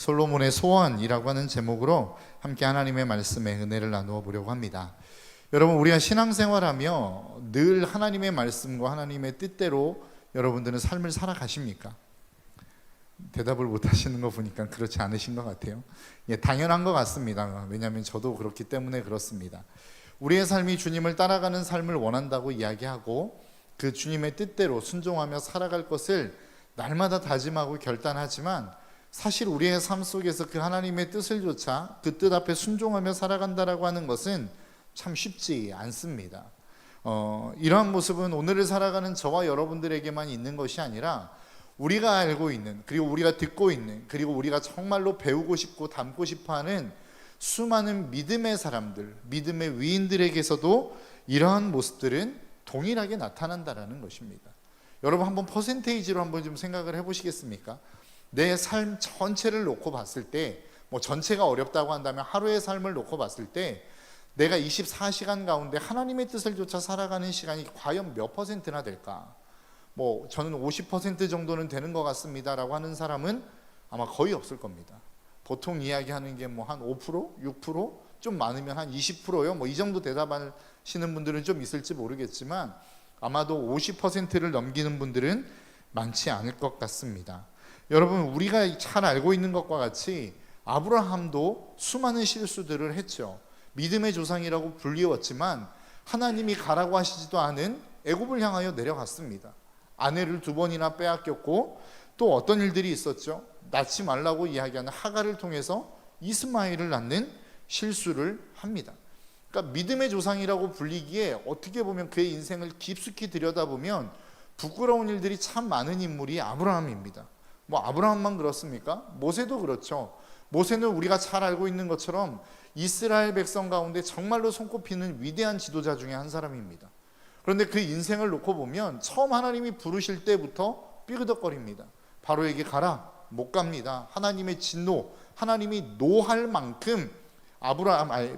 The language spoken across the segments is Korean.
솔로몬의 소원이라고 하는 제목으로 함께 하나님의 말씀에 은혜를 나누어 보려고 합니다. 여러분, 우리가 신앙생활하며 늘 하나님의 말씀과 하나님의 뜻대로 여러분들은 삶을 살아가십니까? 대답을 못 하시는 거 보니까 그렇지 않으신 것 같아요. 당연한 것 같습니다. 왜냐하면 저도 그렇기 때문에 그렇습니다. 우리의 삶이 주님을 따라가는 삶을 원한다고 이야기하고 그 주님의 뜻대로 순종하며 살아갈 것을 날마다 다짐하고 결단하지만 사실 우리의 삶 속에서 그 하나님의 뜻을 조차 그 뜻 앞에 순종하며 살아간다라고 하는 것은 참 쉽지 않습니다. 이러한 모습은 오늘을 살아가는 저와 여러분들에게만 있는 것이 아니라 우리가 알고 있는, 그리고 우리가 듣고 있는, 그리고 우리가 정말로 배우고 싶고 닮고 싶어하는 수많은 믿음의 사람들, 믿음의 위인들에게서도 이러한 모습들은 동일하게 나타난다라는 것입니다. 여러분, 한번 퍼센테이지로 한번 좀 생각을 해보시겠습니까? 내 삶 전체를 놓고 봤을 때, 전체가 어렵다고 한다면 하루의 삶을 놓고 봤을 때 내가 24시간 가운데 하나님의 뜻을 조차 살아가는 시간이 과연 몇 퍼센트나 될까? 저는 50% 정도는 되는 것 같습니다 라고 하는 사람은 아마 거의 없을 겁니다. 보통 이야기하는 게 한 5%? 6%? 좀 많으면 한 20%요? 이 정도 대답하시는 분들은 좀 있을지 모르겠지만 아마도 50%를 넘기는 분들은 많지 않을 것 같습니다. 여러분, 우리가 잘 알고 있는 것과 같이 아브라함도 수많은 실수들을 했죠. 믿음의 조상이라고 불리웠지만 하나님이 가라고 하시지도 않은 애굽을 향하여 내려갔습니다. 아내를 2번이나 빼앗겼고 또 어떤 일들이 있었죠? 낳지 말라고 이야기하는 하갈을 통해서 이스마엘을 낳는 실수를 합니다. 그러니까 믿음의 조상이라고 불리기에 어떻게 보면 그의 인생을 깊숙이 들여다보면 부끄러운 일들이 참 많은 인물이 아브라함입니다. 아브라함만 그렇습니까? 모세도 그렇죠. 모세는 우리가 잘 알고 있는 것처럼 이스라엘 백성 가운데 정말로 손꼽히는 위대한 지도자 중에 한 사람입니다. 그런데 그 인생을 놓고 보면 처음 하나님이 부르실 때부터 삐그덕거립니다. 바로에게 가라, 못 갑니다. 하나님의 진노, 하나님이 노할 만큼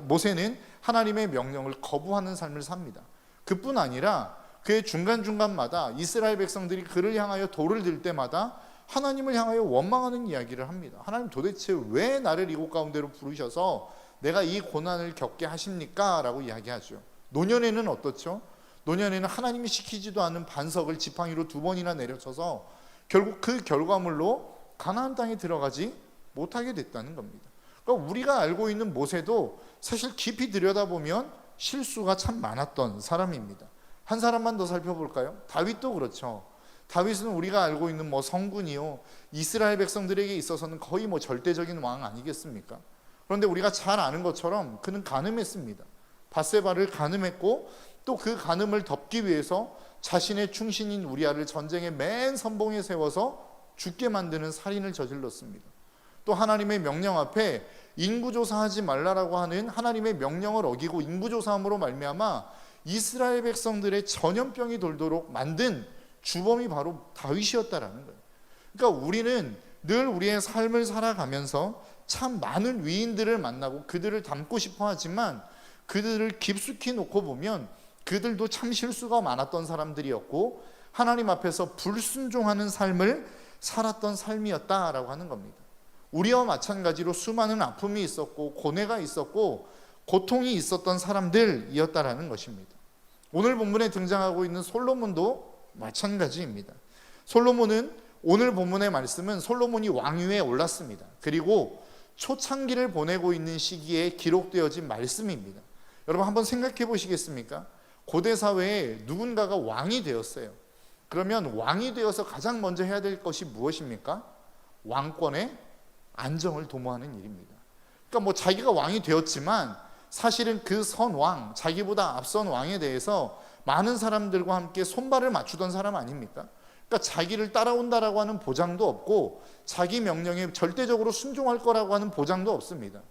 모세는 하나님의 명령을 거부하는 삶을 삽니다. 그뿐 아니라 그의 중간중간마다 이스라엘 백성들이 그를 향하여 돌을 들 때마다 하나님을 향하여 원망하는 이야기를 합니다. 하나님, 도대체 왜 나를 이곳 가운데로 부르셔서 내가 이 고난을 겪게 하십니까? 라고 이야기하죠. 노년에는 어떻죠? 노년에는 하나님이 시키지도 않은 반석을 지팡이로 2번이나 내려쳐서 결국 그 결과물로 가나안 땅에 들어가지 못하게 됐다는 겁니다. 그러니까 우리가 알고 있는 모세도 사실 깊이 들여다보면 실수가 참 많았던 사람입니다. 한 사람만 더 살펴볼까요? 다윗도 그렇죠. 다윗은 우리가 알고 있는 성군이요, 이스라엘 백성들에게 있어서는 거의 절대적인 왕 아니겠습니까? 그런데 우리가 잘 아는 것처럼 그는 간음했습니다. 밧세바를 간음했고 또 그 간음을 덮기 위해서 자신의 충신인 우리아를 전쟁의 맨 선봉에 세워서 죽게 만드는 살인을 저질렀습니다. 또 하나님의 명령 앞에 인구조사하지 말라라고 하는 하나님의 명령을 어기고 인구조사함으로 말미암아 이스라엘 백성들의 전염병이 돌도록 만든 주범이 바로 다윗이었다라는 거예요. 그러니까 우리는 늘 우리의 삶을 살아가면서 참 많은 위인들을 만나고 그들을 닮고 싶어 하지만 그들을 깊숙이 놓고 보면 그들도 참 실수가 많았던 사람들이었고 하나님 앞에서 불순종하는 삶을 살았던 삶이었다라고 하는 겁니다. 우리와 마찬가지로 수많은 아픔이 있었고 고뇌가 있었고 고통이 있었던 사람들이었다라는 것입니다. 오늘 본문에 등장하고 있는 솔로몬도 마찬가지입니다. 솔로몬은, 오늘 본문의 말씀은 솔로몬이 왕위에 올랐습니다. 그리고 초창기를 보내고 있는 시기에 기록되어진 말씀입니다. 여러분, 한번 생각해 보시겠습니까? 고대 사회에 누군가가 왕이 되었어요. 그러면 왕이 되어서 가장 먼저 해야 될 것이 무엇입니까? 왕권의 안정을 도모하는 일입니다. 그러니까 자기가 왕이 되었지만 사실은 그 선왕, 자기보다 앞선 왕에 대해서 많은 사람들과 함께 손발을 맞추던 사람 아닙니까? 그러니까 자기를 따라온다라고 하는 보장도 없고 자기 명령에 절대적으로 순종할 거라고 하는 보장도 없습니다.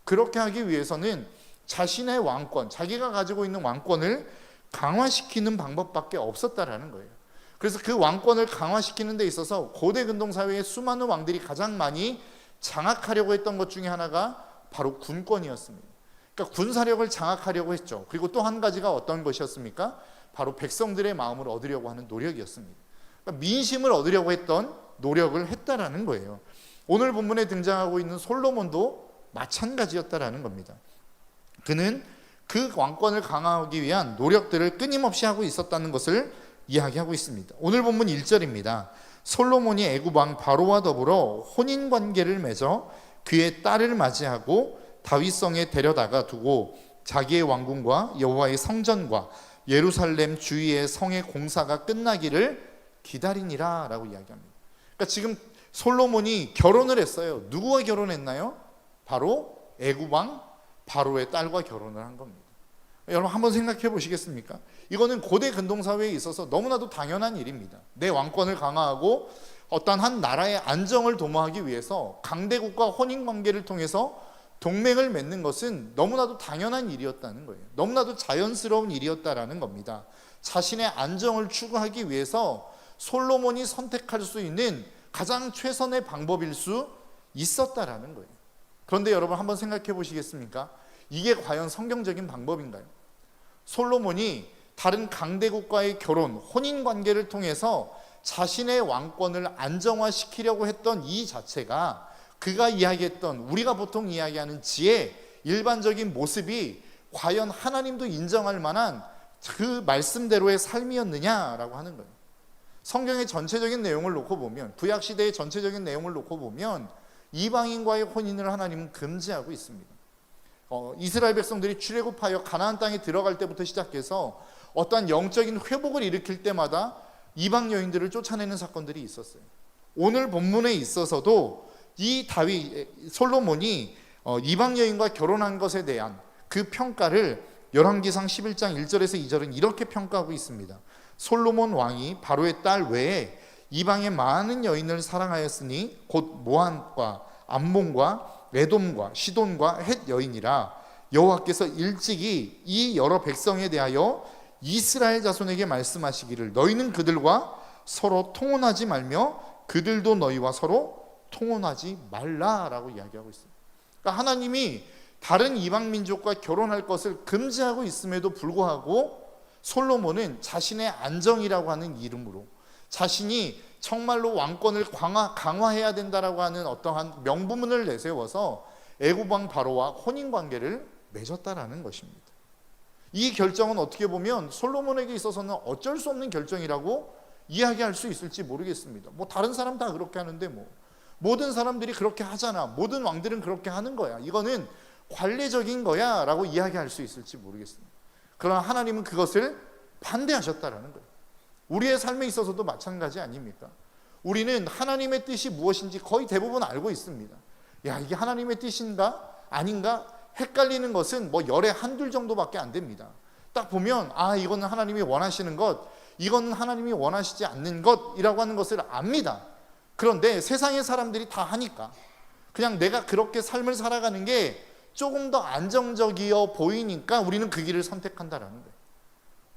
그렇게 하기 위해서는 자신의 왕권, 자기가 가지고 있는 왕권을 강화시키는 방법밖에 없었다라는 거예요. 그래서 그 왕권을 강화시키는 데 있어서 고대 근동 사회의 수많은 왕들이 가장 많이 장악하려고 했던 것 중에 하나가 바로 군권이었습니다. 그러니까 군사력을 장악하려고 했죠. 그리고 또 한 가지가 어떤 것이었습니까? 바로 백성들의 마음을 얻으려고 하는 노력이었습니다. 그러니까 민심을 얻으려고 했던 노력을 했다라는 거예요. 오늘 본문에 등장하고 있는 솔로몬도 마찬가지였다라는 겁니다. 그는 그 왕권을 강화하기 위한 노력들을 끊임없이 하고 있었다는 것을 이야기하고 있습니다. 오늘 본문 1절입니다. 솔로몬이 애굽 왕 바로와 더불어 혼인 관계를 맺어 그의 딸을 맞이하고 다윗성에 데려다가 두고 자기의 왕궁과 여호와의 성전과 예루살렘 주위의 성의 공사가 끝나기를 기다리니라 라고 이야기합니다. 그러니까 지금 솔로몬이 결혼을 했어요. 누구와 결혼했나요? 바로 애굽 왕 바로의 딸과 결혼을 한 겁니다. 여러분 한번 생각해 보시겠습니까? 이거는 고대 근동사회에 있어서 너무나도 당연한 일입니다. 내 왕권을 강화하고 어떤 한 나라의 안정을 도모하기 위해서 강대국과 혼인관계를 통해서 동맹을 맺는 것은 너무나도 당연한 일이었다는 거예요. 너무나도 자연스러운 일이었다라는 겁니다. 자신의 안정을 추구하기 위해서 솔로몬이 선택할 수 있는 가장 최선의 방법일 수 있었다라는 거예요. 그런데 여러분 한번 생각해 보시겠습니까? 이게 과연 성경적인 방법인가요? 솔로몬이 다른 강대국과의 결혼, 혼인관계를 통해서 자신의 왕권을 안정화시키려고 했던 이 자체가 그가 이야기했던 우리가 보통 이야기하는 지혜, 일반적인 모습이 과연 하나님도 인정할 만한 그 말씀대로의 삶이었느냐라고 하는 거예요. 성경의 전체적인 내용을 놓고 보면, 구약시대의 전체적인 내용을 놓고 보면 이방인과의 혼인을 하나님은 금지하고 있습니다. 이스라엘 백성들이 출애굽하여 가나안 땅에 들어갈 때부터 시작해서 어떠한 영적인 회복을 일으킬 때마다 이방 여인들을 쫓아내는 사건들이 있었어요. 오늘 본문에 있어서도 이 솔로몬이 이방 여인과 결혼한 것에 대한 그 평가를 열왕기상 11장 1절에서 2절은 이렇게 평가하고 있습니다. 솔로몬 왕이 바로의 딸 외에 이방의 많은 여인을 사랑하였으니 곧 모함과 암몬과 에돔과 시돈과 헷 여인이라 여호와께서 일찍이 이 여러 백성에 대하여 이스라엘 자손에게 말씀하시기를 너희는 그들과 서로 통혼하지 말며 그들도 너희와 서로 통혼하지 말라라고 이야기하고 있습니다. 그러니까 하나님이 다른 이방 민족과 결혼할 것을 금지하고 있음에도 불구하고 솔로몬은 자신의 안정이라고 하는 이름으로 자신이 정말로 왕권을 강화해야 된다라고 하는 어떠한 명분을 내세워서 애굽 왕 바로와 혼인관계를 맺었다라는 것입니다. 이 결정은 어떻게 보면 솔로몬에게 있어서는 어쩔 수 없는 결정이라고 이야기할 수 있을지 모르겠습니다. 뭐 다른 사람 다 그렇게 하는데 모든 사람들이 그렇게 하잖아. 모든 왕들은 그렇게 하는 거야. 이거는 관례적인 거야 라고 이야기할 수 있을지 모르겠습니다. 그러나 하나님은 그것을 반대하셨다라는 거예요. 우리의 삶에 있어서도 마찬가지 아닙니까? 우리는 하나님의 뜻이 무엇인지 거의 대부분 알고 있습니다. 야, 이게 하나님의 뜻인가? 아닌가? 헷갈리는 것은 뭐 열에 한둘 정도밖에 안 됩니다. 딱 보면 이거는 하나님이 원하시는 것, 이거는 하나님이 원하시지 않는 것이라고 하는 것을 압니다. 그런데 세상의 사람들이 다 하니까 그냥 내가 그렇게 삶을 살아가는 게 조금 더 안정적이어 보이니까 우리는 그 길을 선택한다라는 거예요.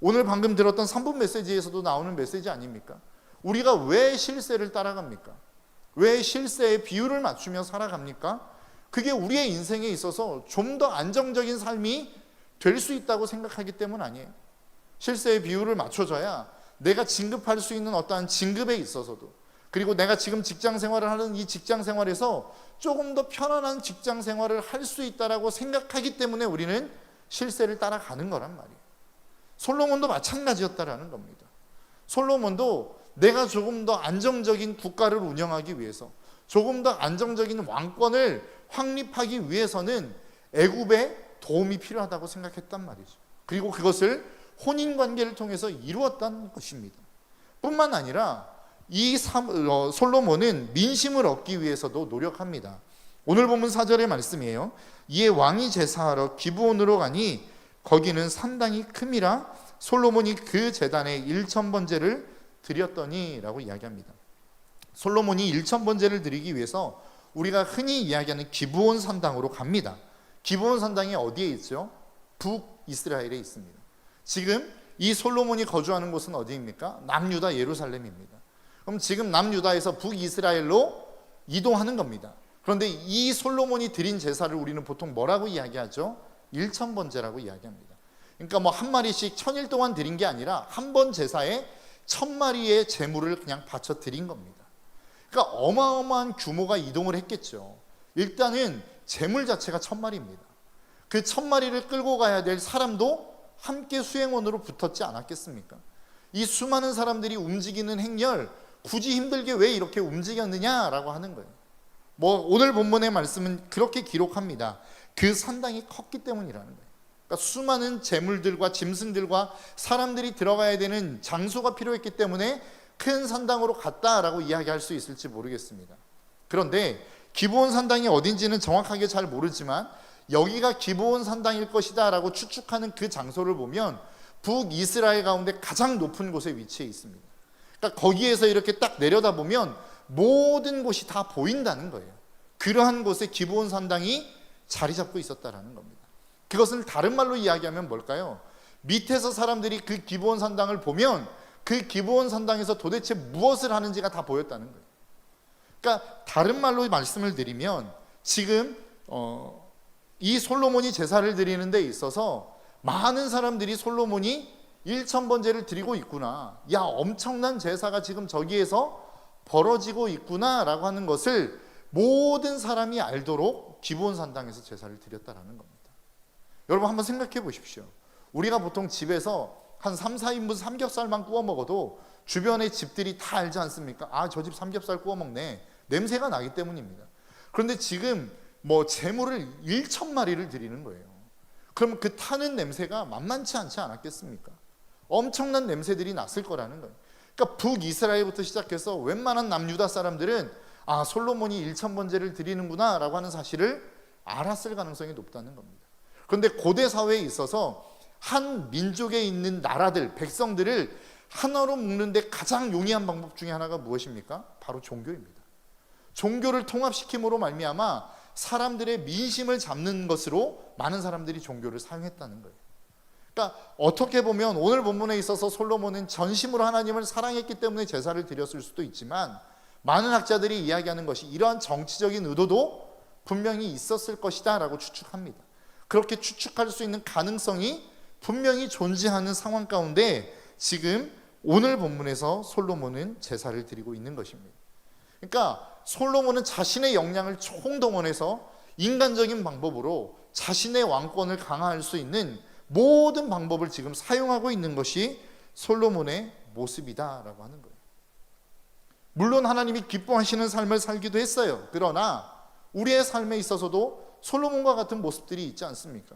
오늘 방금 들었던 3분 메시지에서도 나오는 메시지 아닙니까? 우리가 왜 실세를 따라갑니까? 왜 실세의 비율을 맞추며 살아갑니까? 그게 우리의 인생에 있어서 좀 더 안정적인 삶이 될 수 있다고 생각하기 때문 아니에요. 실세의 비율을 맞춰줘야 내가 진급할 수 있는 어떠한 진급에 있어서도, 그리고 내가 지금 직장 생활을 하는 이 직장 생활에서 조금 더 편안한 직장 생활을 할 수 있다라고 생각하기 때문에 우리는 실세를 따라가는 거란 말이에요. 솔로몬도 마찬가지였다라는 겁니다. 솔로몬도 내가 조금 더 안정적인 국가를 운영하기 위해서, 조금 더 안정적인 왕권을 확립하기 위해서는 애굽의 도움이 필요하다고 생각했단 말이죠. 그리고 그것을 혼인관계를 통해서 이루었다는 것입니다. 뿐만 아니라 솔로몬은 민심을 얻기 위해서도 노력합니다. 오늘 본문 4절의 말씀이에요. 이에 왕이 제사하러 기브온으로 가니 거기는 산당이 큼이라 솔로몬이 그 제단에 1000번제를 드렸더니 라고 이야기합니다. 솔로몬이 1000번제를 드리기 위해서 우리가 흔히 이야기하는 기브온 산당으로 갑니다. 기브온 산당이 어디에 있죠? 북이스라엘에 있습니다. 지금 이 솔로몬이 거주하는 곳은 어디입니까? 남유다 예루살렘입니다. 그럼 지금 남유다에서 북이스라엘로 이동하는 겁니다. 그런데 이 솔로몬이 드린 제사를 우리는 보통 뭐라고 이야기하죠? 1000번제라고 이야기합니다. 그러니까 뭐 한 마리씩 1000일 동안 드린 게 아니라 한 번 제사에 1000마리의 제물을 그냥 바쳐 드린 겁니다. 그러니까 어마어마한 규모가 이동을 했겠죠. 일단은 재물 자체가 1000마리입니다. 그 1000마리를 끌고 가야 될 사람도 함께 수행원으로 붙었지 않았겠습니까? 이 수많은 사람들이 움직이는 행렬, 굳이 힘들게 왜 이렇게 움직였느냐라고 하는 거예요. 오늘 본문의 말씀은 그렇게 기록합니다. 그 산당이 컸기 때문이라는 거예요. 그러니까 수많은 재물들과 짐승들과 사람들이 들어가야 되는 장소가 필요했기 때문에 큰 산당으로 갔다라고 이야기할 수 있을지 모르겠습니다. 그런데 기브온 산당이 어딘지는 정확하게 잘 모르지만 여기가 기브온 산당일 것이다 라고 추측하는 그 장소를 보면 북이스라엘 가운데 가장 높은 곳에 위치해 있습니다. 그러니까 거기에서 이렇게 딱 내려다보면 모든 곳이 다 보인다는 거예요. 그러한 곳에 기브온 산당이 자리 잡고 있었다라는 겁니다. 그것을 다른 말로 이야기하면 뭘까요? 밑에서 사람들이 그 기브온 산당을 보면 그 기브온 산당에서 도대체 무엇을 하는지가 다 보였다는 거예요. 그러니까 다른 말로 말씀을 드리면 지금 이 솔로몬이 제사를 드리는 데 있어서 많은 사람들이 솔로몬이 1000번제를 드리고 있구나, 야 엄청난 제사가 지금 저기에서 벌어지고 있구나 라고 하는 것을 모든 사람이 알도록 기브온 산당에서 제사를 드렸다라는 겁니다. 여러분 한번 생각해 보십시오. 우리가 보통 집에서 한 3, 4인분 삼겹살만 구워 먹어도 주변의 집들이 다 알지 않습니까? 아, 저 집 삼겹살 구워 먹네. 냄새가 나기 때문입니다. 그런데 지금 재물을 1000마리를 드리는 거예요. 그럼 그 타는 냄새가 만만치 않지 않았겠습니까? 엄청난 냄새들이 났을 거라는 거예요. 그러니까 북이스라엘부터 시작해서 웬만한 남유다 사람들은 아, 솔로몬이 1000번제를 드리는구나 라고 하는 사실을 알았을 가능성이 높다는 겁니다. 그런데 고대 사회에 있어서 한 민족에 있는 나라들, 백성들을 하나로 묶는데 가장 용이한 방법 중에 하나가 무엇입니까? 바로 종교입니다. 종교를 통합시킴으로 말미암아 사람들의 민심을 잡는 것으로 많은 사람들이 종교를 사용했다는 거예요. 그러니까 어떻게 보면 오늘 본문에 있어서 솔로몬은 전심으로 하나님을 사랑했기 때문에 제사를 드렸을 수도 있지만 많은 학자들이 이야기하는 것이 이러한 정치적인 의도도 분명히 있었을 것이다 라고 추측합니다. 그렇게 추측할 수 있는 가능성이 분명히 존재하는 상황 가운데 지금 오늘 본문에서 솔로몬은 제사를 드리고 있는 것입니다. 그러니까 솔로몬은 자신의 역량을 총동원해서 인간적인 방법으로 자신의 왕권을 강화할 수 있는 모든 방법을 지금 사용하고 있는 것이 솔로몬의 모습이다라고 하는 거예요. 물론 하나님이 기뻐하시는 삶을 살기도 했어요. 그러나 우리의 삶에 있어서도 솔로몬과 같은 모습들이 있지 않습니까?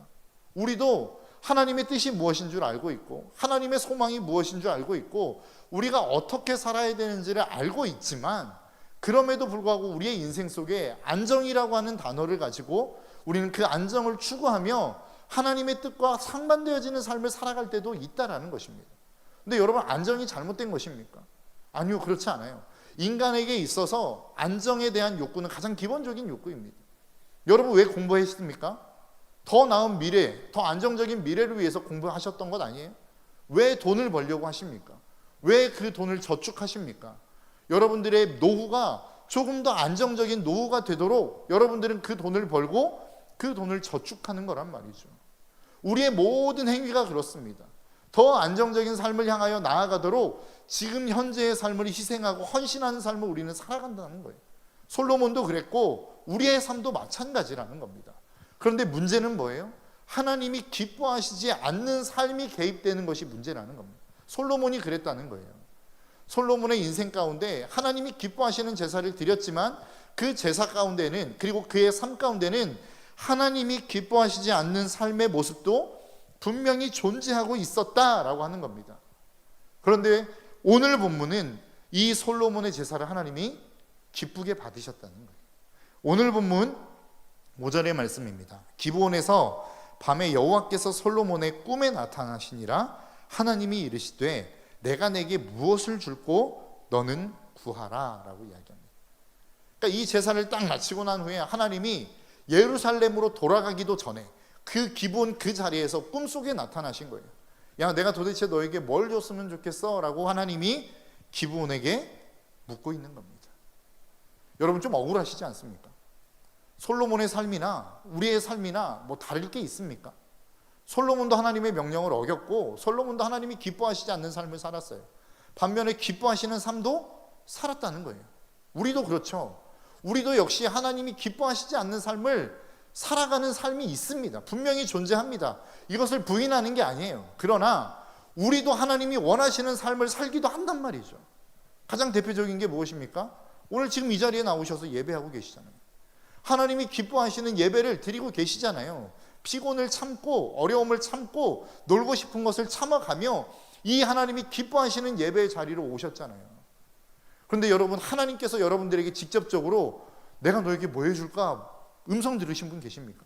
우리도 하나님의 뜻이 무엇인 줄 알고 있고 하나님의 소망이 무엇인 줄 알고 있고 우리가 어떻게 살아야 되는지를 알고 있지만 그럼에도 불구하고 우리의 인생 속에 안정이라고 하는 단어를 가지고 우리는 그 안정을 추구하며 하나님의 뜻과 상반되어지는 삶을 살아갈 때도 있다라는 것입니다. 근데 여러분, 안정이 잘못된 것입니까? 아니요, 그렇지 않아요. 인간에게 있어서 안정에 대한 욕구는 가장 기본적인 욕구입니다. 여러분 왜 공부했습니까? 더 나은 미래, 더 안정적인 미래를 위해서 공부하셨던 것 아니에요? 왜 돈을 벌려고 하십니까? 왜 그 돈을 저축하십니까? 여러분들의 노후가 조금 더 안정적인 노후가 되도록 여러분들은 그 돈을 벌고 그 돈을 저축하는 거란 말이죠. 우리의 모든 행위가 그렇습니다. 더 안정적인 삶을 향하여 나아가도록 지금 현재의 삶을 희생하고 헌신하는 삶을 우리는 살아간다는 거예요. 솔로몬도 그랬고 우리의 삶도 마찬가지라는 겁니다. 그런데 문제는 뭐예요? 하나님이 기뻐하시지 않는 삶이 개입되는 것이 문제라는 겁니다. 솔로몬이 그랬다는 거예요. 솔로몬의 인생 가운데 하나님이 기뻐하시는 제사를 드렸지만 그 제사 가운데는, 그리고 그의 삶 가운데는 하나님이 기뻐하시지 않는 삶의 모습도 분명히 존재하고 있었다라고 하는 겁니다. 그런데 오늘 본문은 이 솔로몬의 제사를 하나님이 기쁘게 받으셨다는 거예요. 오늘 본문 5절의 말씀입니다. 기브온에서 밤에 여호와께서 솔로몬의 꿈에 나타나시니라. 하나님이 이르시되 내가 내게 무엇을 줄고 너는 구하라 라고 이야기합니다. 그러니까 이 제사를 딱 마치고 난 후에 하나님이 예루살렘으로 돌아가기도 전에 그 기브온 그 자리에서 꿈속에 나타나신 거예요. 야, 내가 도대체 너에게 뭘 줬으면 좋겠어? 라고 하나님이 기브온에게 묻고 있는 겁니다. 여러분 좀 억울하시지 않습니까? 솔로몬의 삶이나 우리의 삶이나 뭐 다를 게 있습니까? 솔로몬도 하나님의 명령을 어겼고 솔로몬도 하나님이 기뻐하시지 않는 삶을 살았어요. 반면에 기뻐하시는 삶도 살았다는 거예요. 우리도 그렇죠. 우리도 역시 하나님이 기뻐하시지 않는 삶을 살아가는 삶이 있습니다. 분명히 존재합니다. 이것을 부인하는 게 아니에요. 그러나 우리도 하나님이 원하시는 삶을 살기도 한단 말이죠. 가장 대표적인 게 무엇입니까? 오늘 지금 이 자리에 나오셔서 예배하고 계시잖아요. 하나님이 기뻐하시는 예배를 드리고 계시잖아요. 피곤을 참고 어려움을 참고 놀고 싶은 것을 참아가며 이 하나님이 기뻐하시는 예배의 자리로 오셨잖아요. 그런데 여러분, 하나님께서 여러분들에게 직접적으로 내가 너에게 뭐 해줄까 음성 들으신 분 계십니까?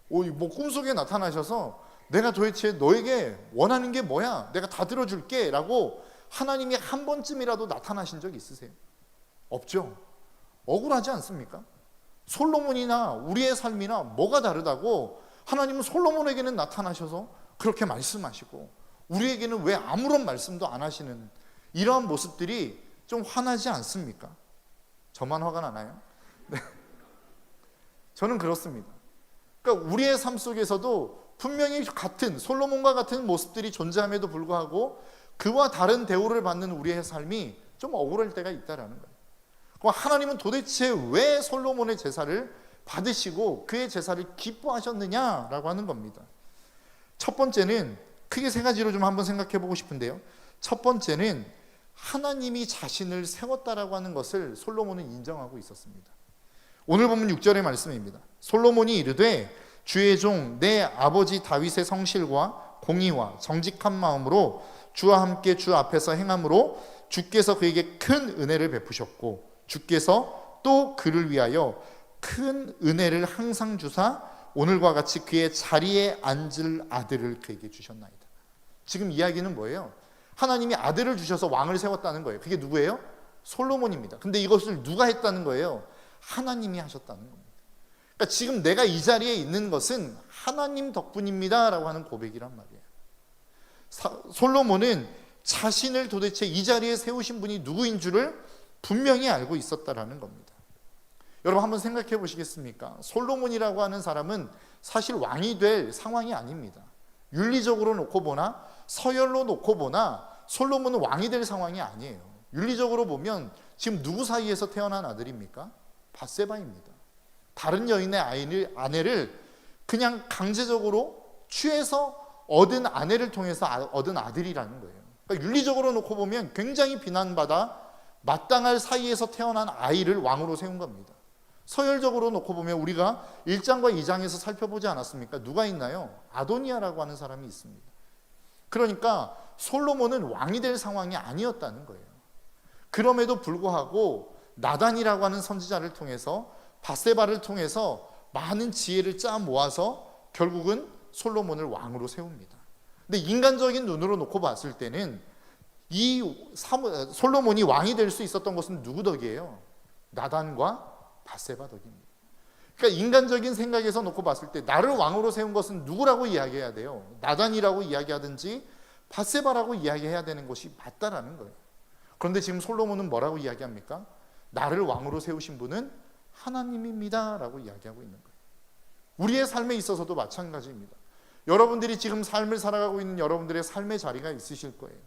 뭐 꿈속에 나타나셔서 내가 도대체 너에게 원하는 게 뭐야? 내가 다 들어줄게 라고 하나님이 한 번쯤이라도 나타나신 적 있으세요? 없죠. 억울하지 않습니까? 솔로몬이나 우리의 삶이나 뭐가 다르다고 하나님은 솔로몬에게는 나타나셔서 그렇게 말씀하시고 우리에게는 왜 아무런 말씀도 안 하시는 이러한 모습들이 좀 화나지 않습니까? 저만 화가 나나요? 네. 저는 그렇습니다. 그러니까 우리의 삶 속에서도 분명히 같은 솔로몬과 같은 모습들이 존재함에도 불구하고 그와 다른 대우를 받는 우리의 삶이 좀 억울할 때가 있다라는 거예요. 그럼 하나님은 도대체 왜 솔로몬의 제사를 받으시고 그의 제사를 기뻐하셨느냐라고 하는 겁니다. 첫 번째는 크게 세 가지로 좀 한번 생각해 보고 싶은데요. 첫 번째는 하나님이 자신을 세웠다라고 하는 것을 솔로몬은 인정하고 있었습니다. 오늘 보면 6절의 말씀입니다. 솔로몬이 이르되 주의 종 내 아버지 다윗의 성실과 공의와 정직한 마음으로 주와 함께 주 앞에서 행함으로 주께서 그에게 큰 은혜를 베푸셨고 주께서 또 그를 위하여 큰 은혜를 항상 주사 오늘과 같이 그의 자리에 앉을 아들을 그에게 주셨나이다. 지금 이야기는 뭐예요? 하나님이 아들을 주셔서 왕을 세웠다는 거예요. 그게 누구예요? 솔로몬입니다. 근데 이것을 누가 했다는 거예요? 하나님이 하셨다는 겁니다. 그러니까 지금 내가 이 자리에 있는 것은 하나님 덕분입니다 라고 하는 고백이란 말이에요. 솔로몬은 자신을 도대체 이 자리에 세우신 분이 누구인 줄을 분명히 알고 있었다라는 겁니다. 여러분 한번 생각해 보시겠습니까? 솔로몬이라고 하는 사람은 사실 왕이 될 상황이 아닙니다. 윤리적으로 놓고 보나 서열로 놓고 보나 솔로몬은 왕이 될 상황이 아니에요. 윤리적으로 보면 지금 누구 사이에서 태어난 아들입니까? 밧세바입니다. 다른 여인의 아내를 그냥 강제적으로 취해서 얻은 아내를 통해서 얻은 아들이라는 거예요. 그러니까 윤리적으로 놓고 보면 굉장히 비난받아 마땅할 사이에서 태어난 아이를 왕으로 세운 겁니다. 서열적으로 놓고 보면 우리가 1장과 2장에서 살펴보지 않았습니까? 누가 있나요? 아도니아라고 하는 사람이 있습니다. 그러니까 솔로몬은 왕이 될 상황이 아니었다는 거예요. 그럼에도 불구하고 나단이라고 하는 선지자를 통해서 밧세바를 통해서 많은 지혜를 짜 모아서 결국은 솔로몬을 왕으로 세웁니다. 근데 인간적인 눈으로 놓고 봤을 때는 이 솔로몬이 왕이 될 수 있었던 것은 누구 덕이에요? 나단과 밧세바 덕입니다. 그러니까 인간적인 생각에서 놓고 봤을 때 나를 왕으로 세운 것은 누구라고 이야기해야 돼요? 나단이라고 이야기하든지 밧세바라고 이야기해야 되는 것이 맞다라는 거예요. 그런데 지금 솔로몬은 뭐라고 이야기합니까? 나를 왕으로 세우신 분은 하나님입니다 라고 이야기하고 있는 거예요. 우리의 삶에 있어서도 마찬가지입니다. 여러분들이 지금 삶을 살아가고 있는 여러분들의 삶의 자리가 있으실 거예요.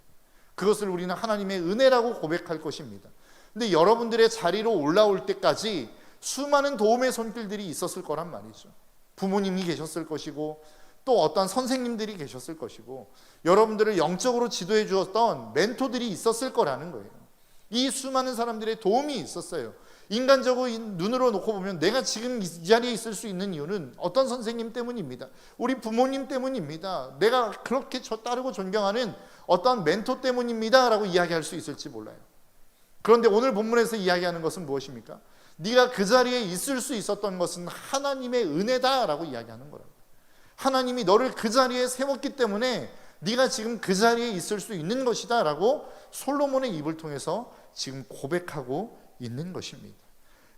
그것을 우리는 하나님의 은혜라고 고백할 것입니다. 근데 여러분들의 자리로 올라올 때까지 수많은 도움의 손길들이 있었을 거란 말이죠. 부모님이 계셨을 것이고 또 어떤 선생님들이 계셨을 것이고 여러분들을 영적으로 지도해 주었던 멘토들이 있었을 거라는 거예요. 이 수많은 사람들의 도움이 있었어요. 인간적으로 눈으로 놓고 보면 내가 지금 이 자리에 있을 수 있는 이유는 어떤 선생님 때문입니다. 우리 부모님 때문입니다. 내가 그렇게 따르고 존경하는 어떤 멘토 때문입니다 라고 이야기할 수 있을지 몰라요. 그런데 오늘 본문에서 이야기하는 것은 무엇입니까? 네가 그 자리에 있을 수 있었던 것은 하나님의 은혜다라고 이야기하는 거라고. 하나님이 너를 그 자리에 세웠기 때문에 네가 지금 그 자리에 있을 수 있는 것이다 라고 솔로몬의 입을 통해서 지금 고백하고 있는 것입니다.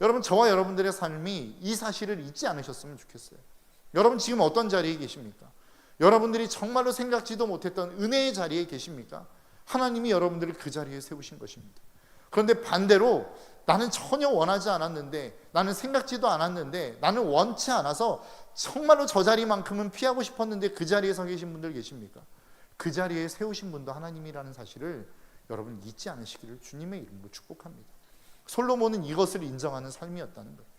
여러분, 저와 여러분들의 삶이 이 사실을 잊지 않으셨으면 좋겠어요. 여러분 지금 어떤 자리에 계십니까? 여러분들이 정말로 생각지도 못했던 은혜의 자리에 계십니까? 하나님이 여러분들을 그 자리에 세우신 것입니다. 그런데 반대로 나는 전혀 원하지 않았는데, 나는 생각지도 않았는데, 나는 원치 않아서 정말로 저 자리만큼은 피하고 싶었는데 그 자리에 서 계신 분들 계십니까? 그 자리에 세우신 분도 하나님이라는 사실을 여러분 잊지 않으시기를 주님의 이름으로 축복합니다. 솔로몬은 이것을 인정하는 삶이었다는 거예요.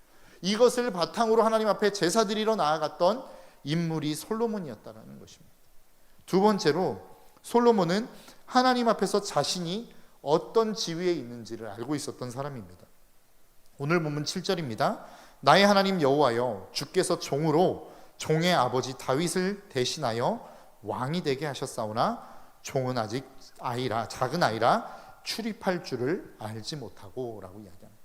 이것을 바탕으로 하나님 앞에 제사 드리러 나아갔던 인물이 솔로몬이었다는 것입니다. 두 번째로 솔로몬은 하나님 앞에서 자신이 어떤 지위에 있는지를 알고 있었던 사람입니다. 오늘 본문 7절입니다. 나의 하나님 여호와여, 주께서 종으로 종의 아버지 다윗을 대신하여 왕이 되게 하셨사오나 종은 아직 아이라, 작은 아이라 출입할 줄을 알지 못하고 라고 이야기합니다.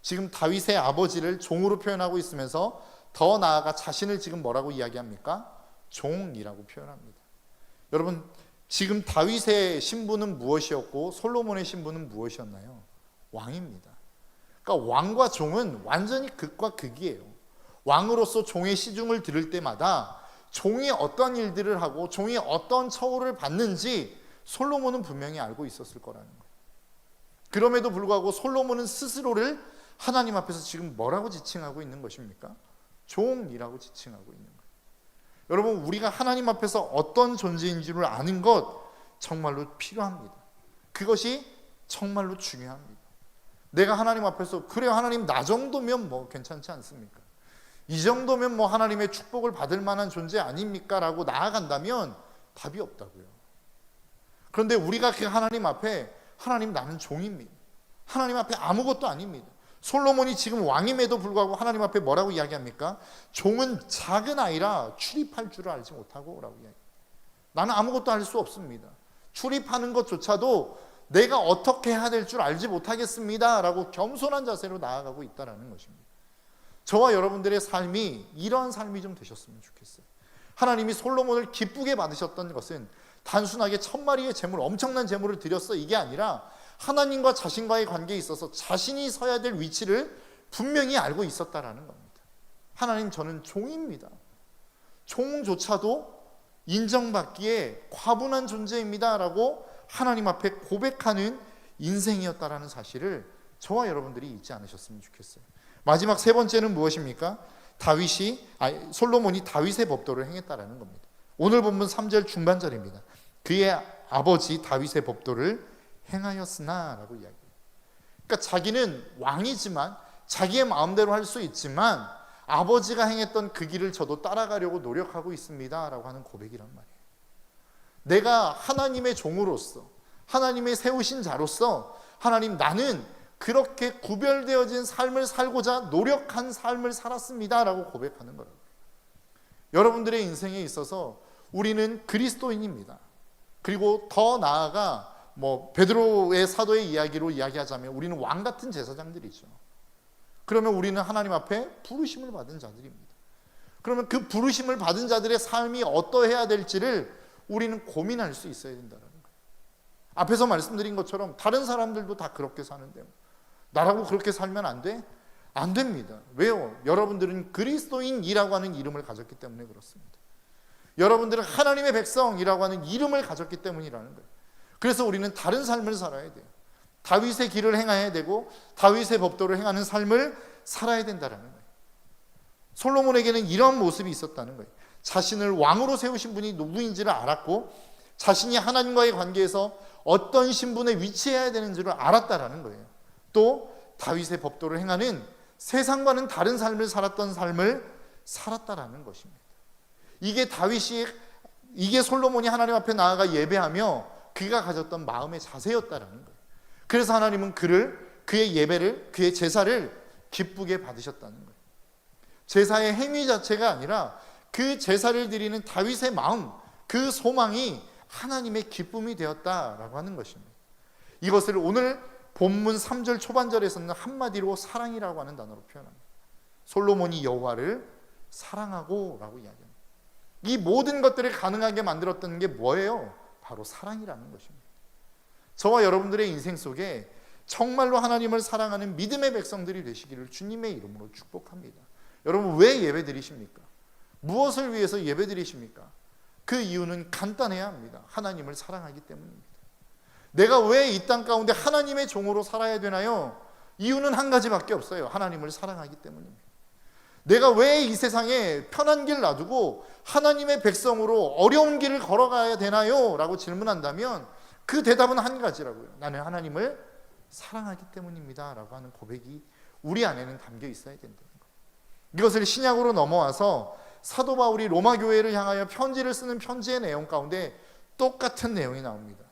지금 다윗의 아버지를 종으로 표현하고 있으면서 더 나아가 자신을 지금 뭐라고 이야기합니까? 종이라고 표현합니다. 여러분, 지금 다윗의 신분은 무엇이었고 솔로몬의 신분은 무엇이었나요? 왕입니다. 그러니까 왕과 종은 완전히 극과 극이에요. 왕으로서 종의 시중을 들을 때마다 종이 어떤 일들을 하고 종이 어떤 처우를 받는지 솔로몬은 분명히 알고 있었을 거라는 거예요. 그럼에도 불구하고 솔로몬은 스스로를 하나님 앞에서 지금 뭐라고 지칭하고 있는 것입니까? 종이라고 지칭하고 있는 거예요. 여러분, 우리가 하나님 앞에서 어떤 존재인 줄을 아는 것 정말로 필요합니다. 그것이 정말로 중요합니다. 내가 하나님 앞에서 그래요, 하나님 나 정도면 뭐 괜찮지 않습니까? 이 정도면 뭐 하나님의 축복을 받을 만한 존재 아닙니까? 라고 나아간다면 답이 없다고요. 그런데 우리가 그 하나님 앞에 하나님 나는 종입니다. 하나님 앞에 아무것도 아닙니다. 솔로몬이 지금 왕임에도 불구하고 하나님 앞에 뭐라고 이야기합니까? 종은 작은 아이라 출입할 줄을 알지 못하고 라고 이야기합니다. 나는 아무것도 할 수 없습니다. 출입하는 것조차도 내가 어떻게 해야 될 줄 알지 못하겠습니다 라고 겸손한 자세로 나아가고 있다는 것입니다. 저와 여러분들의 삶이 이러한 삶이 좀 되셨으면 좋겠어요. 하나님이 솔로몬을 기쁘게 받으셨던 것은 단순하게 1000마리의 재물, 엄청난 재물을 드렸어, 이게 아니라 하나님과 자신과의 관계에 있어서 자신이 서야 될 위치를 분명히 알고 있었다라는 겁니다. 하나님, 저는 종입니다. 종조차도 인정받기에 과분한 존재입니다 라고 하나님 앞에 고백하는 인생이었다라는 사실을 저와 여러분들이 잊지 않으셨으면 좋겠어요. 마지막 세 번째는 무엇입니까? 솔로몬이 다윗의 법도를 행했다라는 겁니다. 오늘 본문 3절 중반절입니다. 그의 아버지 다윗의 법도를 행하였으나 라고 이야기해요. 그러니까 자기는 왕이지만 자기의 마음대로 할 수 있지만 아버지가 행했던 그 길을 저도 따라가려고 노력하고 있습니다 라고 하는 고백이란 말이에요. 내가 하나님의 종으로서, 하나님의 세우신 자로서 하나님, 나는 그렇게 구별되어진 삶을 살고자 노력한 삶을 살았습니다 라고 고백하는 거라고요. 여러분들의 인생에 있어서 우리는 그리스도인입니다. 그리고 더 나아가 베드로의 사도의 이야기로 이야기하자면 우리는 왕 같은 제사장들이죠. 그러면 우리는 하나님 앞에 부르심을 받은 자들입니다. 그러면 그 부르심을 받은 자들의 삶이 어떠해야 될지를 우리는 고민할 수 있어야 된다는 거예요. 앞에서 말씀드린 것처럼 다른 사람들도 다 그렇게 사는데 나라고 그렇게 살면 안 돼? 안 됩니다. 왜요? 여러분들은 그리스도인이라고 하는 이름을 가졌기 때문에 그렇습니다. 여러분들은 하나님의 백성이라고 하는 이름을 가졌기 때문이라는 거예요. 그래서 우리는 다른 삶을 살아야 돼요. 다윗의 길을 행해야 되고 다윗의 법도를 행하는 삶을 살아야 된다는 거예요. 솔로몬에게는 이런 모습이 있었다는 거예요. 자신을 왕으로 세우신 분이 누구인지를 알았고 자신이 하나님과의 관계에서 어떤 신분에 위치해야 되는지를 알았다는 거예요. 또 다윗의 법도를 행하는 세상과는 다른 삶을 살았던 삶을 살았다라는 것입니다. 이게 솔로몬이 하나님 앞에 나아가 예배하며 그가 가졌던 마음의 자세였다라는 거예요. 그래서 하나님은 그의 예배를, 그의 제사를 기쁘게 받으셨다는 거예요. 제사의 행위 자체가 아니라 그 제사를 드리는 다윗의 마음, 그 소망이 하나님의 기쁨이 되었다라고 하는 것입니다. 이것을 오늘 본문 3절 초반절에서는 한마디로 사랑이라고 하는 단어로 표현합니다. 솔로몬이 여호와를 사랑하고 라고 이야기합니다. 이 모든 것들을 가능하게 만들었던 게 뭐예요? 바로 사랑이라는 것입니다. 저와 여러분들의 인생 속에 정말로 하나님을 사랑하는 믿음의 백성들이 되시기를 주님의 이름으로 축복합니다. 여러분, 왜 예배 드리십니까? 무엇을 위해서 예배 드리십니까? 그 이유는 간단해야 합니다. 하나님을 사랑하기 때문입니다. 내가 왜 이 땅 가운데 하나님의 종으로 살아야 되나요? 이유는 한 가지밖에 없어요. 하나님을 사랑하기 때문입니다. 내가 왜 이 세상에 편한 길 놔두고 하나님의 백성으로 어려운 길을 걸어가야 되나요? 라고 질문한다면 그 대답은 한 가지라고요. 나는 하나님을 사랑하기 때문입니다 라고 하는 고백이 우리 안에는 담겨 있어야 된다는 거예요. 이것을 신약으로 넘어와서 사도 바울이 로마 교회를 향하여 편지를 쓰는 편지의 내용 가운데 똑같은 내용이 나옵니다.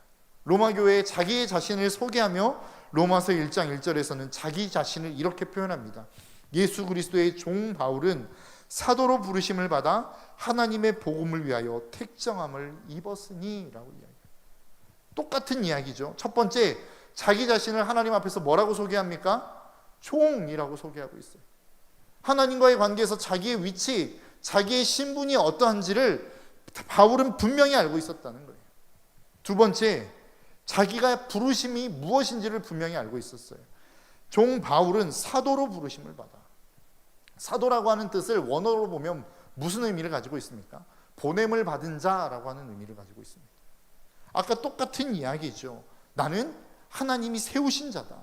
로마 교회에 자기의 자신을 소개하며 로마서 1장 1절에서는 자기 자신을 이렇게 표현합니다. 예수 그리스도의 종 바울은 사도로 부르심을 받아 하나님의 복음을 위하여 택정함을 입었으니 라고 이야기해요. 똑같은 이야기죠. 첫 번째, 자기 자신을 하나님 앞에서 뭐라고 소개합니까? 종이라고 소개하고 있어요. 하나님과의 관계에서 자기의 위치, 자기의 신분이 어떠한지를 바울은 분명히 알고 있었다는 거예요. 두 번째, 자기가 부르심이 무엇인지를 분명히 알고 있었어요. 종 바울은 사도로 부르심을 받아. 사도라고 하는 뜻을 원어로 보면 무슨 의미를 가지고 있습니까? 보냄을 받은 자라고 하는 의미를 가지고 있습니다. 아까 똑같은 이야기죠. 나는 하나님이 세우신 자다.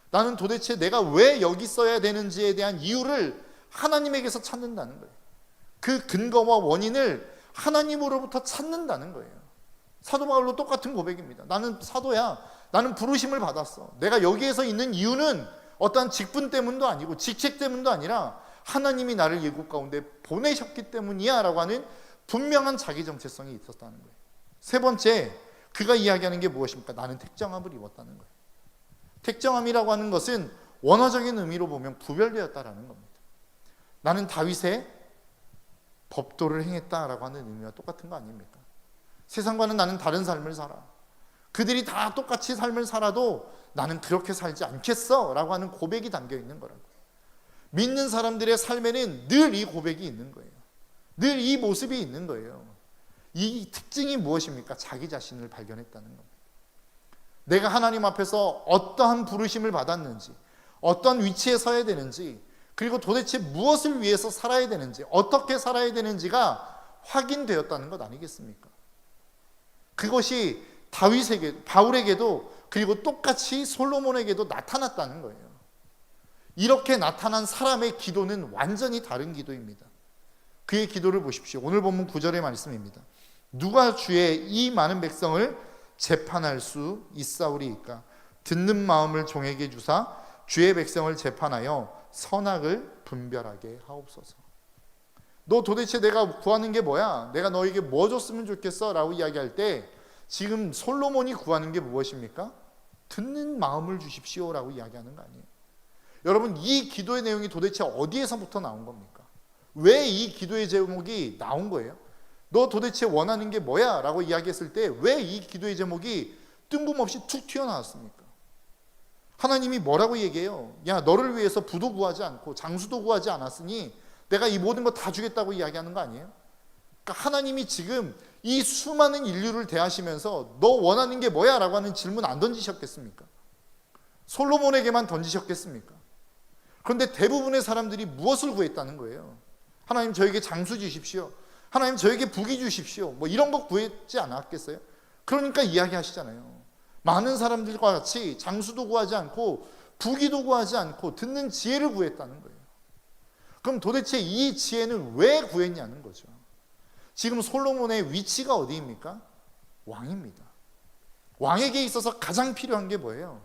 나는 도대체 내가 왜 여기 있어야 되는지에 대한 이유를 하나님에게서 찾는다는 거예요. 그 근거와 원인을 하나님으로부터 찾는다는 거예요. 사도 바울도 똑같은 고백입니다. 나는 사도야. 나는 부르심을 받았어. 내가 여기에서 있는 이유는 어떠한 직분 때문도 아니고 직책 때문도 아니라 하나님이 나를 이곳 가운데 보내셨기 때문이야 라고 하는 분명한 자기 정체성이 있었다는 거예요. 세 번째, 그가 이야기하는 게 무엇입니까? 나는 택정함을 입었다는 거예요. 택정함이라고 하는 것은 원어적인 의미로 보면 구별되었다라는 겁니다. 나는 다윗의 법도를 행했다라고 하는 의미와 똑같은 거 아닙니까? 세상과는 나는 다른 삶을 살아. 그들이 다 똑같이 삶을 살아도 나는 그렇게 살지 않겠어 라고 하는 고백이 담겨 있는 거라고요. 믿는 사람들의 삶에는 늘 이 고백이 있는 거예요. 늘 이 모습이 있는 거예요. 이 특징이 무엇입니까? 자기 자신을 발견했다는 겁니다. 내가 하나님 앞에서 어떠한 부르심을 받았는지, 어떤 위치에 서야 되는지, 그리고 도대체 무엇을 위해서 살아야 되는지, 어떻게 살아야 되는지가 확인되었다는 것 아니겠습니까? 그것이 다윗에게, 바울에게도, 그리고 똑같이 솔로몬에게도 나타났다는 거예요. 이렇게 나타난 사람의 기도는 완전히 다른 기도입니다. 그의 기도를 보십시오. 오늘 본문 9절의 말씀입니다. 누가 주의 이 많은 백성을 재판할 수 있사오리이까? 듣는 마음을 종에게 주사 주의 백성을 재판하여 선악을 분별하게 하옵소서. 너 도대체 내가 구하는 게 뭐야? 내가 너에게 뭐 줬으면 좋겠어? 라고 이야기할 때 지금 솔로몬이 구하는 게 무엇입니까? 듣는 마음을 주십시오 라고 이야기하는 거 아니에요. 여러분, 이 기도의 내용이 도대체 어디에서부터 나온 겁니까? 왜 이 기도의 제목이 나온 거예요? 너 도대체 원하는 게 뭐야? 라고 이야기했을 때 왜 이 기도의 제목이 뜬금없이 툭 튀어나왔습니까? 하나님이 뭐라고 얘기해요? 야, 너를 위해서 부도 구하지 않고 장수도 구하지 않았으니 내가 이 모든 거 다 주겠다고 이야기하는 거 아니에요? 그러니까 하나님이 지금 이 수많은 인류를 대하시면서 너 원하는 게 뭐야? 라고 하는 질문 안 던지셨겠습니까? 솔로몬에게만 던지셨겠습니까? 그런데 대부분의 사람들이 무엇을 구했다는 거예요? 하나님 저에게 장수 주십시오. 하나님 저에게 부귀 주십시오. 뭐 이런 거 구했지 않았겠어요? 그러니까 이야기하시잖아요. 많은 사람들과 같이 장수도 구하지 않고 부귀도 구하지 않고 듣는 지혜를 구했다는 거예요. 그럼 도대체 이 지혜는 왜 구했냐는 거죠. 지금 솔로몬의 위치가 어디입니까? 왕입니다. 왕에게 있어서 가장 필요한 게 뭐예요?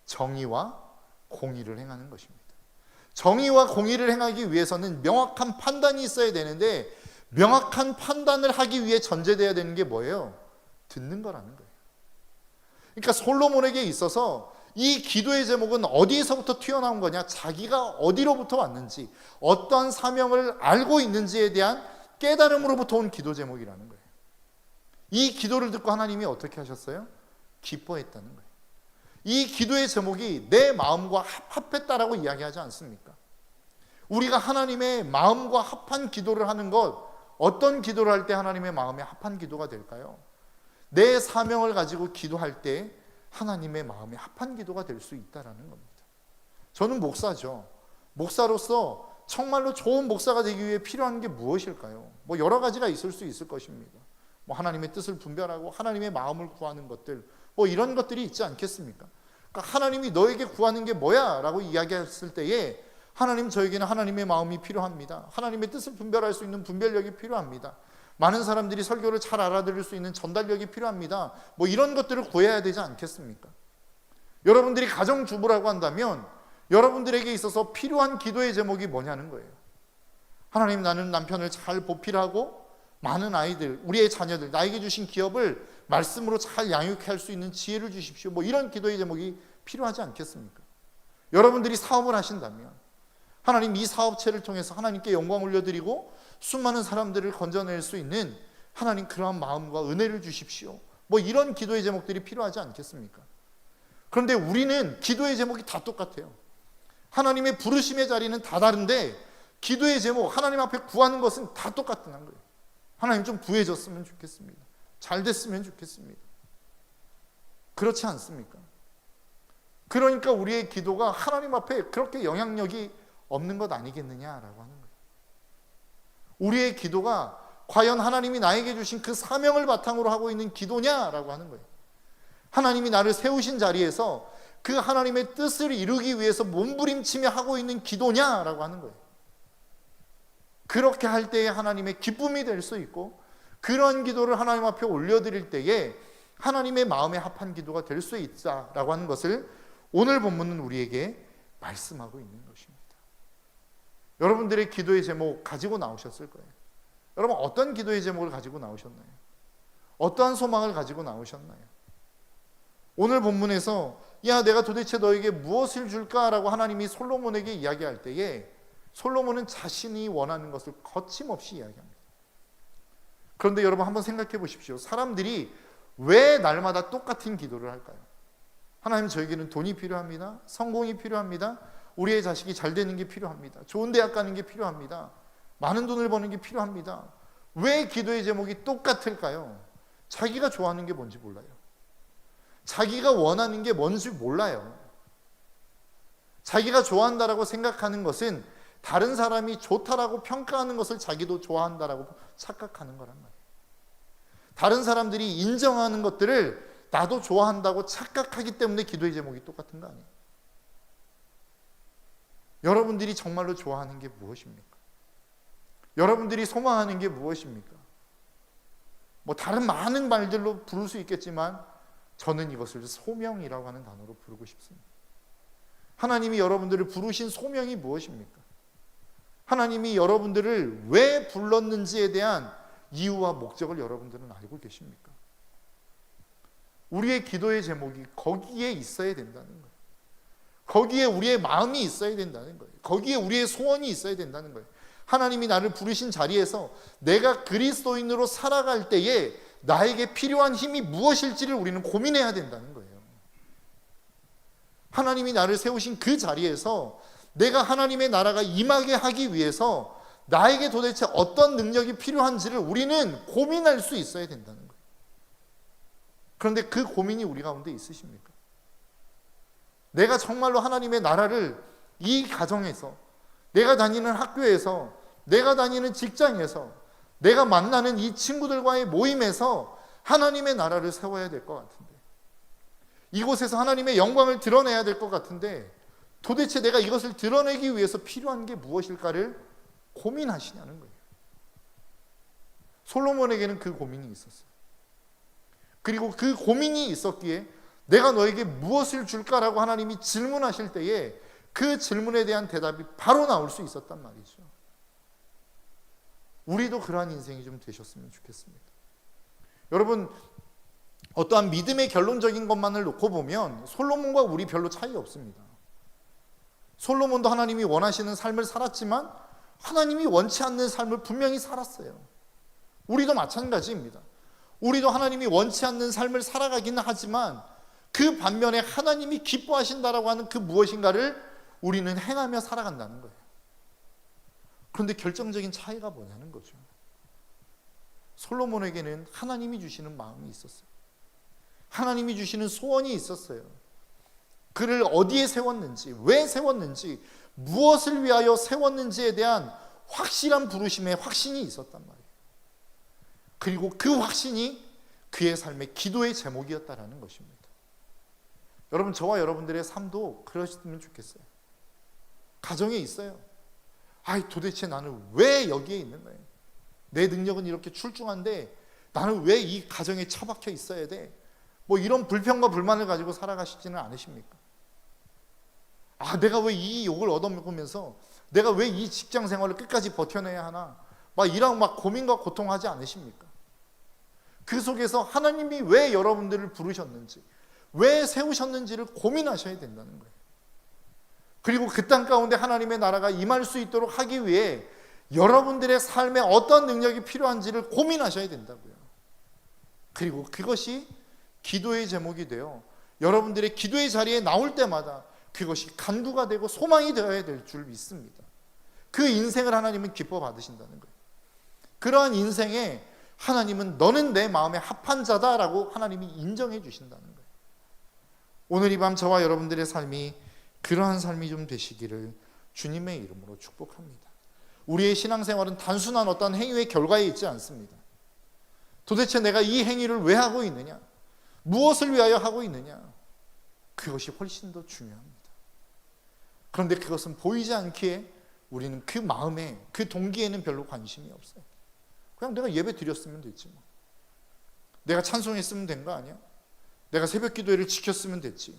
정의와 공의를 행하는 것입니다. 정의와 공의를 행하기 위해서는 명확한 판단이 있어야 되는데 명확한 판단을 하기 위해 전제되어야 되는 게 뭐예요? 듣는 거라는 거예요. 그러니까 솔로몬에게 있어서 이 기도의 제목은 어디에서부터 튀어나온 거냐? 자기가 어디로부터 왔는지, 어떤 사명을 알고 있는지에 대한 깨달음으로부터 온 기도 제목이라는 거예요. 이 기도를 듣고 하나님이 어떻게 하셨어요? 기뻐했다는 거예요. 이 기도의 제목이 내 마음과 합했다라고 이야기하지 않습니까? 우리가 하나님의 마음과 합한 기도를 하는 것, 어떤 기도를 할 때 하나님의 마음에 합한 기도가 될까요? 내 사명을 가지고 기도할 때 하나님의 마음에 합한 기도가 될 수 있다는 겁니다. 저는 목사죠. 목사로서 정말로 좋은 목사가 되기 위해 필요한 게 무엇일까요? 뭐 여러 가지가 있을 수 있을 것입니다. 뭐 하나님의 뜻을 분별하고 하나님의 마음을 구하는 것들, 뭐 이런 것들이 있지 않겠습니까? 그러니까 하나님이 너에게 구하는 게 뭐야? 라고 이야기했을 때에 하나님, 저에게는 하나님의 마음이 필요합니다. 하나님의 뜻을 분별할 수 있는 분별력이 필요합니다. 많은 사람들이 설교를 잘 알아들을 수 있는 전달력이 필요합니다. 뭐 이런 것들을 구해야 되지 않겠습니까? 여러분들이 가정주부라고 한다면 여러분들에게 있어서 필요한 기도의 제목이 뭐냐는 거예요. 하나님, 나는 남편을 잘 보필하고 많은 아이들, 우리의 자녀들, 나에게 주신 기업을 말씀으로 잘 양육할 수 있는 지혜를 주십시오. 뭐 이런 기도의 제목이 필요하지 않겠습니까? 여러분들이 사업을 하신다면 하나님, 이 사업체를 통해서 하나님께 영광 올려드리고 수많은 사람들을 건져낼 수 있는 하나님, 그러한 마음과 은혜를 주십시오. 뭐 이런 기도의 제목들이 필요하지 않겠습니까? 그런데 우리는 기도의 제목이 다 똑같아요. 하나님의 부르심의 자리는 다 다른데 기도의 제목, 하나님 앞에 구하는 것은 다 똑같다는 거예요. 하나님, 좀 부해졌으면 좋겠습니다. 잘 됐으면 좋겠습니다. 그렇지 않습니까? 그러니까 우리의 기도가 하나님 앞에 그렇게 영향력이 없는 것 아니겠느냐라고 하는 거예요. 우리의 기도가 과연 하나님이 나에게 주신 그 사명을 바탕으로 하고 있는 기도냐라고 하는 거예요. 하나님이 나를 세우신 자리에서 그 하나님의 뜻을 이루기 위해서 몸부림치며 하고 있는 기도냐라고 하는 거예요. 그렇게 할 때에 하나님의 기쁨이 될 수 있고, 그런 기도를 하나님 앞에 올려드릴 때에 하나님의 마음에 합한 기도가 될 수 있다라고 하는 것을 오늘 본문은 우리에게 말씀하고 있는 것입니다. 여러분들의 기도의 제목 가지고 나오셨을 거예요. 여러분, 어떤 기도의 제목을 가지고 나오셨나요? 어떠한 소망을 가지고 나오셨나요? 오늘 본문에서 야, 내가 도대체 너에게 무엇을 줄까라고 하나님이 솔로몬에게 이야기할 때에 솔로몬은 자신이 원하는 것을 거침없이 이야기합니다. 그런데 여러분, 한번 생각해 보십시오. 사람들이 왜 날마다 똑같은 기도를 할까요? 하나님, 저에게는 돈이 필요합니다. 성공이 필요합니다. 우리의 자식이 잘 되는 게 필요합니다. 좋은 대학 가는 게 필요합니다. 많은 돈을 버는 게 필요합니다. 왜 기도의 제목이 똑같을까요? 자기가 좋아하는 게 뭔지 몰라요. 자기가 원하는 게 뭔지 몰라요. 자기가 좋아한다라고 생각하는 것은 다른 사람이 좋다라고 평가하는 것을 자기도 좋아한다라고 착각하는 거란 말이에요. 다른 사람들이 인정하는 것들을 나도 좋아한다고 착각하기 때문에 기도의 제목이 똑같은 거 아니에요? 여러분들이 정말로 좋아하는 게 무엇입니까? 여러분들이 소망하는 게 무엇입니까? 뭐 다른 많은 말들로 부를 수 있겠지만 저는 이것을 소명이라고 하는 단어로 부르고 싶습니다. 하나님이 여러분들을 부르신 소명이 무엇입니까? 하나님이 여러분들을 왜 불렀는지에 대한 이유와 목적을 여러분들은 알고 계십니까? 우리의 기도의 제목이 거기에 있어야 된다는 거예요. 거기에 우리의 마음이 있어야 된다는 거예요. 거기에 우리의 소원이 있어야 된다는 거예요. 하나님이 나를 부르신 자리에서 내가 그리스도인으로 살아갈 때에 나에게 필요한 힘이 무엇일지를 우리는 고민해야 된다는 거예요. 하나님이 나를 세우신 그 자리에서 내가 하나님의 나라가 임하게 하기 위해서 나에게 도대체 어떤 능력이 필요한지를 우리는 고민할 수 있어야 된다는 거예요. 그런데 그 고민이 우리 가운데 있으십니까? 내가 정말로 하나님의 나라를 이 가정에서, 내가 다니는 학교에서, 내가 다니는 직장에서, 내가 만나는 이 친구들과의 모임에서 하나님의 나라를 세워야 될 것 같은데, 이곳에서 하나님의 영광을 드러내야 될 것 같은데 도대체 내가 이것을 드러내기 위해서 필요한 게 무엇일까를 고민하시냐는 거예요. 솔로몬에게는 그 고민이 있었어요. 그리고 그 고민이 있었기에 내가 너에게 무엇을 줄까라고 하나님이 질문하실 때에 그 질문에 대한 대답이 바로 나올 수 있었단 말이죠. 우리도 그러한 인생이 좀 되셨으면 좋겠습니다. 여러분, 어떠한 믿음의 결론적인 것만을 놓고 보면 솔로몬과 우리 별로 차이 없습니다. 솔로몬도 하나님이 원하시는 삶을 살았지만 하나님이 원치 않는 삶을 분명히 살았어요. 우리도 마찬가지입니다. 우리도 하나님이 원치 않는 삶을 살아가기는 하지만 그 반면에 하나님이 기뻐하신다라고 하는 그 무엇인가를 우리는 행하며 살아간다는 거예요. 그런데 결정적인 차이가 뭐냐는 거죠. 솔로몬에게는 하나님이 주시는 마음이 있었어요. 하나님이 주시는 소원이 있었어요. 그를 어디에 세웠는지, 왜 세웠는지, 무엇을 위하여 세웠는지에 대한 확실한 부르심의 확신이 있었단 말이에요. 그리고 그 확신이 그의 삶의 기도의 제목이었다라는 것입니다. 여러분, 저와 여러분들의 삶도 그러셨으면 좋겠어요. 가정에 있어요. 도대체 나는 왜 여기에 있는 거예요? 내 능력은 이렇게 출중한데 나는 왜 이 가정에 처박혀 있어야 돼? 뭐 이런 불평과 불만을 가지고 살아가시지는 않으십니까? 내가 왜 이 욕을 얻어먹으면서 내가 왜 이 직장 생활을 끝까지 버텨내야 하나? 이런 고민과 고통하지 않으십니까? 그 속에서 하나님이 왜 여러분들을 부르셨는지, 왜 세우셨는지를 고민하셔야 된다는 거예요. 그리고 그 땅 가운데 하나님의 나라가 임할 수 있도록 하기 위해 여러분들의 삶에 어떤 능력이 필요한지를 고민하셔야 된다고요. 그리고 그것이 기도의 제목이 되어 여러분들의 기도의 자리에 나올 때마다 그것이 간구가 되고 소망이 되어야 될 줄 믿습니다. 그 인생을 하나님은 기뻐 받으신다는 거예요. 그러한 인생에 하나님은 너는 내 마음에 합한 자다라고 하나님이 인정해 주신다는 거예요. 오늘 이 밤 저와 여러분들의 삶이 그러한 삶이 좀 되시기를 주님의 이름으로 축복합니다. 우리의 신앙생활은 단순한 어떤 행위의 결과에 있지 않습니다. 도대체 내가 이 행위를 왜 하고 있느냐? 무엇을 위하여 하고 있느냐? 그것이 훨씬 더 중요합니다. 그런데 그것은 보이지 않기에 우리는 그 마음에, 그 동기에는 별로 관심이 없어요. 그냥 내가 예배 드렸으면 됐지 뭐. 내가 찬송했으면 된 거 아니야? 내가 새벽 기도회를 지켰으면 됐지.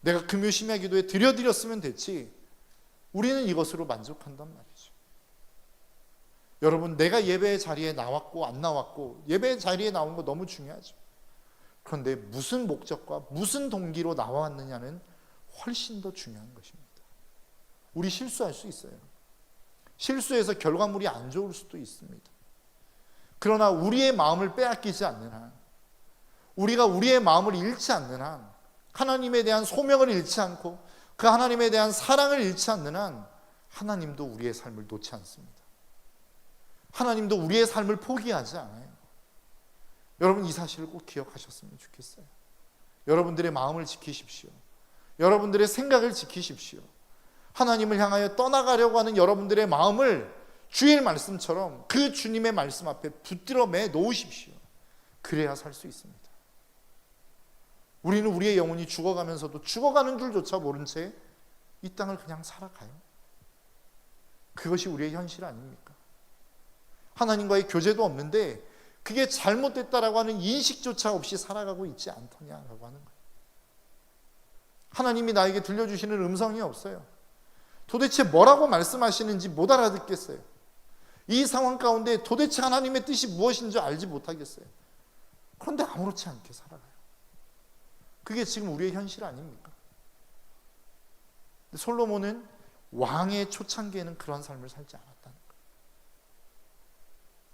내가 금요 심야 기도에 드렸으면 됐지. 우리는 이것으로 만족한단 말이죠. 여러분, 내가 예배 자리에 나왔고 안 나왔고, 예배 자리에 나온 거 너무 중요하죠. 그런데 무슨 목적과 무슨 동기로 나왔느냐는 훨씬 더 중요한 것입니다. 우리 실수할 수 있어요. 실수해서 결과물이 안 좋을 수도 있습니다. 그러나 우리의 마음을 빼앗기지 않는 한, 우리가 우리의 마음을 잃지 않는 한, 하나님에 대한 소명을 잃지 않고 그 하나님에 대한 사랑을 잃지 않는 한, 하나님도 우리의 삶을 놓지 않습니다. 하나님도 우리의 삶을 포기하지 않아요. 여러분, 이 사실을 꼭 기억하셨으면 좋겠어요. 여러분들의 마음을 지키십시오. 여러분들의 생각을 지키십시오. 하나님을 향하여 떠나가려고 하는 여러분들의 마음을 주일 말씀처럼 그 주님의 말씀 앞에 붙들어 매 놓으십시오. 그래야 살 수 있습니다. 우리는 우리의 영혼이 죽어가면서도 죽어가는 줄조차 모른 채 이 땅을 그냥 살아가요. 그것이 우리의 현실 아닙니까? 하나님과의 교제도 없는데 그게 잘못됐다라고 하는 인식조차 없이 살아가고 있지 않더냐라고 하는 거예요. 하나님이 나에게 들려주시는 음성이 없어요. 도대체 뭐라고 말씀하시는지 못 알아듣겠어요. 이 상황 가운데 도대체 하나님의 뜻이 무엇인 줄 알지 못하겠어요. 그런데 아무렇지 않게 살아가요. 그게 지금 우리의 현실 아닙니까? 솔로몬은 왕의 초창기에는 그런 삶을 살지 않았다는 거예요.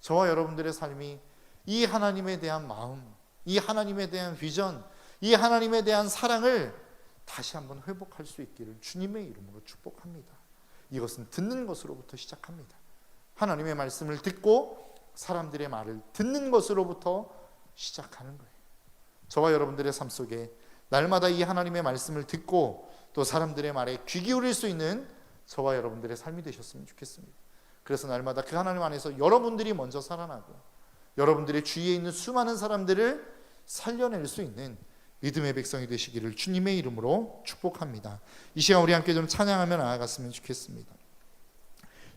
저와 여러분들의 삶이 이 하나님에 대한 마음, 이 하나님에 대한 비전, 이 하나님에 대한 사랑을 다시 한번 회복할 수 있기를 주님의 이름으로 축복합니다. 이것은 듣는 것으로부터 시작합니다. 하나님의 말씀을 듣고 사람들의 말을 듣는 것으로부터 시작하는 거예요. 저와 여러분들의 삶 속에 날마다 이 하나님의 말씀을 듣고 또 사람들의 말에 귀 기울일 수 있는 저와 여러분들의 삶이 되셨으면 좋겠습니다. 그래서 날마다 그 하나님 안에서 여러분들이 먼저 살아나고 여러분들의 주위에 있는 수많은 사람들을 살려낼 수 있는 믿음의 백성이 되시기를 주님의 이름으로 축복합니다. 이 시간 우리 함께 좀 찬양하며 나아갔으면 좋겠습니다.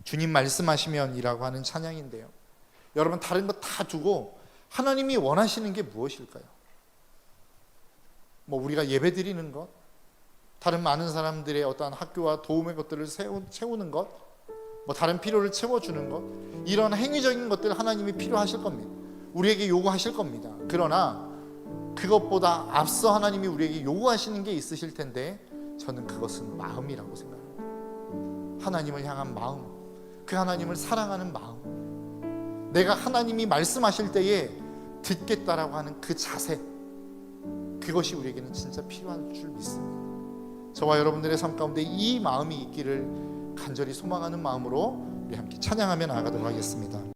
주님 말씀하시면이라고 하는 찬양인데요, 여러분 다른 거 다 두고 하나님이 원하시는 게 무엇일까요? 우리가 예배 드리는 것, 다른 많은 사람들의 어떠한 학교와 도움의 것들을 채우는 것, 다른 필요를 채워주는 것, 이런 행위적인 것들 하나님이 필요하실 겁니다. 우리에게 요구하실 겁니다. 그러나 그것보다 앞서 하나님이 우리에게 요구하시는 게 있으실 텐데 저는 그것은 마음이라고 생각합니다. 하나님을 향한 마음, 그 하나님을 사랑하는 마음, 내가 하나님이 말씀하실 때에 듣겠다라고 하는 그 자세, 그것이 우리에게는 진짜 필요한 줄 믿습니다. 저와 여러분들의 삶 가운데 이 마음이 있기를 간절히 소망하는 마음으로 우리 함께 찬양하며 나아가도록 하겠습니다.